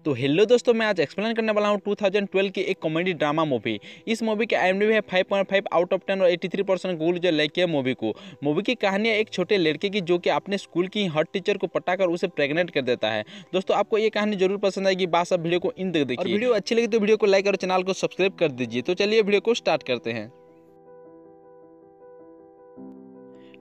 तो हेलो दोस्तों, मैं आज एक्सप्लेन करने वाला हूँ 2012 की एक कॉमेडी ड्रामा मूवी। इस मूवी के IMDb है 5.5 आउट ऑफ 10 और 83% गूगल जो लाइक किया मूवी को। मूवी की कहानी है एक छोटे लड़के की जो कि अपने स्कूल की हर टीचर को पटाकर उसे प्रेग्नेंट कर देता है। दोस्तों, आपको ये कहानी जरूर पसंद आएगी, बस आप वीडियो को इन तक देखिए। और वीडियो अच्छी लगी तो वीडियो को लाइक और चैनल को सब्सक्राइब कर दीजिए। तो चलिए वीडियो को स्टार्ट करते हैं।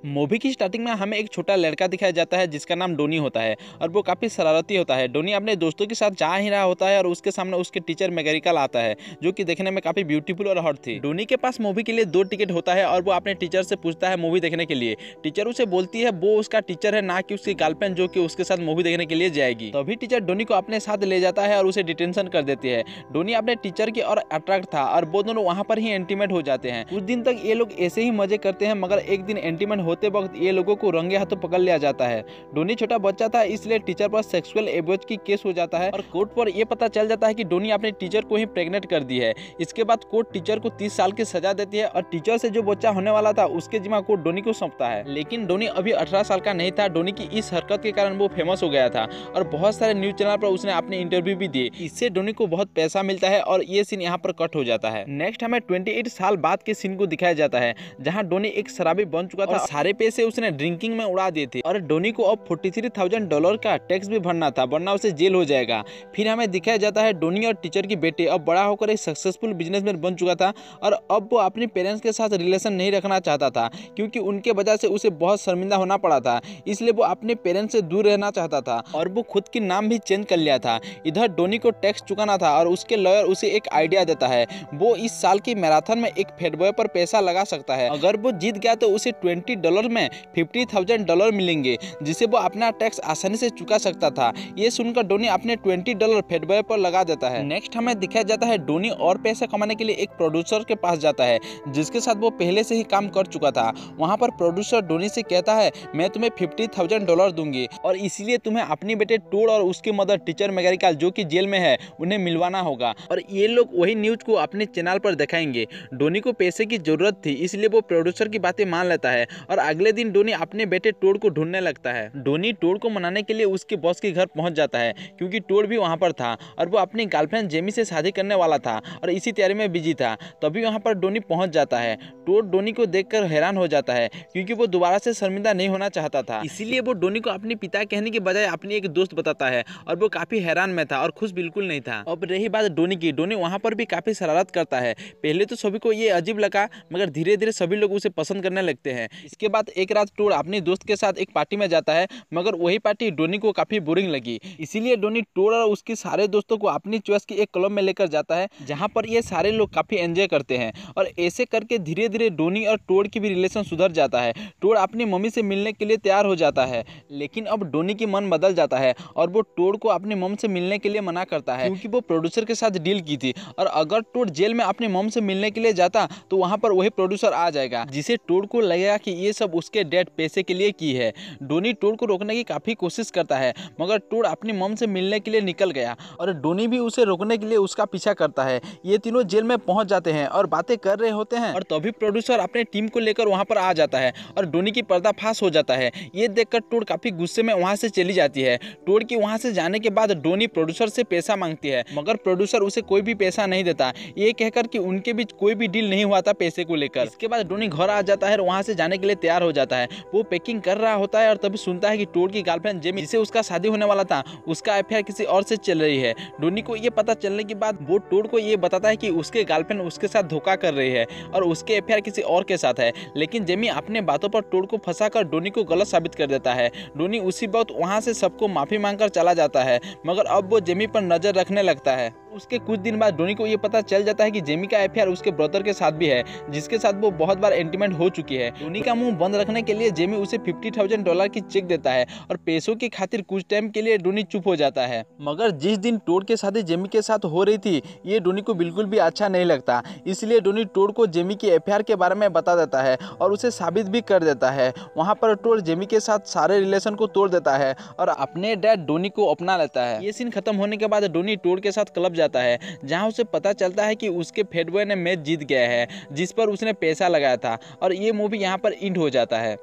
मूवी की स्टार्टिंग में हमें एक छोटा लड़का दिखाया जाता है जिसका नाम डोनी होता है और वो काफ़ी शरारती होता है। डोनी अपने दोस्तों के साथ जा ही रहा होता है और उसके सामने उसके टीचर मैगरिकल आता है जो कि देखने में काफ़ी ब्यूटीफुल और हॉट थी। डोनी के पास मूवी के लिए 2 टिकट होता है और वो अपने टीचर से पूछता है मूवी देखने के लिए। टीचर उसे बोलती है वो उसका टीचर है, ना कि उसकी गर्लफ्रेंड जो कि उसके साथ मूवी देखने के लिए जाएगी। तभी टीचर डोनी को अपने साथ ले जाता है और उसे डिटेंशन कर देती है। डोनी अपने टीचर की ओर अट्रैक्ट था और वो दोनों वहाँ पर ही इंटीमेट हो जाते हैं। कुछ दिन तक ये लोग ऐसे ही मजे करते हैं, मगर एक दिन इंटीमेट होते वक्त ये लोगों को रंगे हाथों पकड़ लिया जाता है। डोनी छोटा बच्चा था, इसलिए टीचर पर सेक्सुअल एब्यूज की केस हो जाता है और कोर्ट पर यह पता चल जाता है कि डोनी अपने टीचर को ही प्रेग्नेंट कर दी है। इसके बाद कोर्ट टीचर को 30 साल की सजा देती है और टीचर से जो बच्चा होने वाला था उसके जिम्मा कोर्ट डोनी को सौंपता है। लेकिन डोनी अभी 18 साल का नहीं था। डोनी की इस हरकत के कारण वो फेमस हो गया था और बहुत सारे न्यूज चैनल पर उसने अपने इंटरव्यू भी दिए। इससे डोनी को बहुत पैसा मिलता है और ये सीन यहाँ पर कट हो जाता है। नेक्स्ट हमें 28 साल बाद के सीन को दिखाया जाता है जहाँ डोनी एक शराबी बन चुका था और सारे पैसे उसने ड्रिंकिंग में उड़ा दिए थे और डोनी को अब $43,000 का टैक्स भी भरना था, वरना उसे जेल हो जाएगा। फिर हमें दिखाया जाता है डोनी और टीचर की बेटे अब बड़ा होकर एक सक्सेसफुल बिजनेसमैन बन चुका था और अब वो अपने पेरेंट्स के साथ रिलेशन नहीं रखना चाहता था क्योंकि उनके वजह से उसे बहुत शर्मिंदा होना पड़ा था। इसलिए वो अपने पेरेंट्स से दूर रहना चाहता था और वो खुद की नाम भी चेंज कर लिया था। इधर डोनी को टैक्स चुकाना था और उसके लॉयर उसे एक आइडिया देता है। वो इस साल की मैराथन में एक फैटबॉय पर पैसा लगा सकता है। अगर वो जीत गया तो उसे $20 में $50,000 मिलेंगे, जिसे वो अपना टैक्स आसानी से चुका सकता था। ये सुनकर डोनी अपने $20 फैटबॉय पर लगा देता है। नेक्स्ट हमें दिखाया जाता है डोनी और पैसा कमाने के लिए एक प्रोड्यूसर के पास जाता है जिसके साथ वो पहले से ही काम कर चुका था। वहां पर प्रोड्यूसर डोनी से कहता है मैं तुम्हें $50,000 दूंगी और इसीलिए तुम्हें अपनी बेटे टोड और उसकी मदर टीचर मैगरिकल जो कि जेल में है उन्हें मिलवाना होगा और ये लोग वही न्यूज को अपने चैनल पर दिखाएंगे। डोनी को पैसे की जरूरत थी, इसलिए वो प्रोड्यूसर की बातें मान लेता है और अगले दिन डोनी अपने बेटे टोड को ढूंढने लगता है। डोनी टोड को मनाने के लिए उसके बॉस के घर पहुंच जाता है क्योंकि टोड भी वहां पर था और वो अपनी गर्लफ्रेंड जेमी से शादी करने वाला था और इसी तैयारी में बिजी था। तभी वहां पर डोनी पहुंच जाता है। टोड डोनी को देखकर हैरान हो जाता है क्योंकि वो दोबारा से शर्मिंदा नहीं होना चाहता था। इसीलिए वो डोनी को अपने पिता कहने के बजाय अपनी एक दोस्त बताता है और वो काफी हैरान में था और खुश बिल्कुल नहीं था। अब रही बात डोनी की, डोनी वहां पर भी काफी शरारत करता है। पहले तो सभी को ये अजीब लगा, मगर धीरे धीरे सभी लोग उसे पसंद करने लगते हैं। इसके बाद एक रात टोड अपनी दोस्त के साथ एक पार्टी में जाता है, मगर वही पार्टी डोनी को काफी बोरिंग लगी। इसीलिए डोनी टोड और उसके सारे दोस्तों को अपनी चॉइस की एक क्लब में लेकर जाता है जहां पर ये सारे लोग काफी एंजॉय करते हैं और ऐसे करके धीरे धीरे डोनी और टोड की भी रिलेशन सुधर जाता है। टोड अपनी मम्मी से मिलने के लिए तैयार हो जाता है, लेकिन अब डोनी की मन बदल जाता है और वो टोड को अपनी मम से मिलने के लिए मना करता है क्योंकि वो प्रोड्यूसर के साथ डील की थी और अगर टोड जेल में अपनी मम से मिलने के लिए जाता तो वहां पर वही प्रोड्यूसर आ जाएगा, जिसे टोड को लगेगा कि ये सब उसके डैड पैसे के लिए की है। डोनी टोड को रोकने की काफी कोशिश करता है, मगर टोड अपनी मम से मिलने के लिए निकल गया और डोनी भी उसे रोकने के लिए उसका पीछा करता है। ये तीनों जेल में पहुंच जाते हैं और बातें कर रहे होते हैं और तभी प्रोड्यूसर अपने टीम को लेकर वहां पर आ जाता है और डोनी की पर्दाफाश हो जाता है। ये देखकर टोड काफी गुस्से में वहां से चली जाती है। टोड की वहां से जाने के बाद डोनी प्रोड्यूसर से पैसा मांगती है, मगर प्रोड्यूसर उसे कोई भी पैसा नहीं देता, ये कहकर कि उनके बीच कोई भी डील नहीं हुआ था पैसे को लेकर। इसके बाद डोनी घर आ जाता है और वहां से जाने के लिए तैयार हो जाता है। वो पैकिंग कर रहा होता है और तभी सुनता है कि टोड की गर्लफ्रेंड जेमी, जिसे उसका शादी होने वाला था, उसका अफेयर किसी और से चल रही है। डोनी को ये पता चलने के बाद वो टोड को ये बताता है कि उसके गर्लफ्रेंड उसके साथ धोखा कर रही है और उसके अफेयर किसी और के साथ है। लेकिन जेमी अपने बातों पर टोड को फंसाकर डोनी को गलत साबित कर देता है। डोनी उसी वक्त वहां से सबको माफी मांगकर चला जाता है, मगर अब वो जेमी पर नजर रखने लगता है। उसके कुछ दिन बाद डोनी को ये पता चल जाता है कि जेमी का अफेयर उसके ब्रदर के साथ भी है, जिसके साथ वो बहुत बार इंटीमेट हो चुकी है। डोनी का मुंह बंद रखने के लिए जेमी उसे $50,000 की चेक देता है और पैसों की खातिर कुछ टाइम के लिए डोनी चुप हो जाता है। मगर जिस दिन टोड के शादी जेमी के साथ हो रही थी, ये डोनी को बिल्कुल भी अच्छा नहीं लगता। इसलिए डोनी टोड को जेमी के अफेयर के बारे में बता देता है और उसे साबित भी कर देता है। वहाँ पर टोड जेमी के साथ सारे रिलेशन को तोड़ देता है और अपने डैड डोनी को अपना लेता है। ये सीन खत्म होने के बाद डोनी टोड के साथ क्लब जाता है जहां उसे पता चलता है कि उसके फैटबॉय ने मैच जीत गया है जिस पर उसने पैसा लगाया था और ये मूवी यहाँ पर एंड हो जाता है।